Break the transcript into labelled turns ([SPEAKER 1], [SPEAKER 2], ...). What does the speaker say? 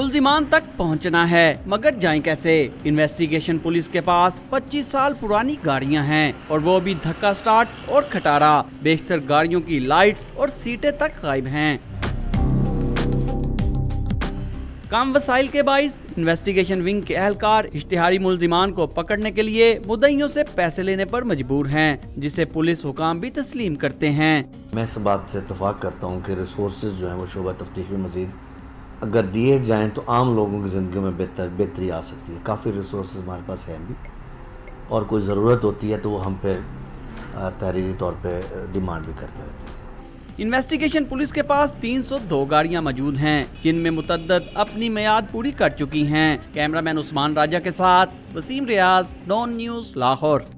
[SPEAKER 1] मुल्जिमान तक पहुंचना है, मगर जाएं कैसे? इन्वेस्टिगेशन पुलिस के पास 25 साल पुरानी गाड़ियां हैं और वो भी धक्का स्टार्ट और खटारा। बेशतर गाड़ियों की लाइट्स और सीटें तक गायब हैं। कम वसाइल के बाइस इन्वेस्टिगेशन विंग के एहलकार इश्तिहारी मुल्जिमान को पकड़ने के लिए मुद्दइयों से पैसे लेने पर मजबूर हैं, जिसे पुलिस हुकाम भी तस्लीम करते हैं।
[SPEAKER 2] मैं इस बात से इत्तफाक करता हूँ कि रिसोर्सेज जो हैं वो शोबा तफ्तीश में मजीद अगर दिए जाएं तो आम लोगों की ज़िंदगी में बेहतरी आ सकती है। काफ़ी रिसोर्सेज हमारे पास हैं भी, और कोई ज़रूरत होती है तो वो हम पे तहरीरी तौर पे डिमांड भी करते रहते हैं।
[SPEAKER 1] इन्वेस्टिगेशन पुलिस के पास 302 गाड़ियां मौजूद हैं, जिनमें मुतअद्दद अपनी मियाद पूरी कर चुकी हैं। कैमरामैन उस्मान राजा के साथ वसीम रियाज, डॉन न्यूज़, लाहौर।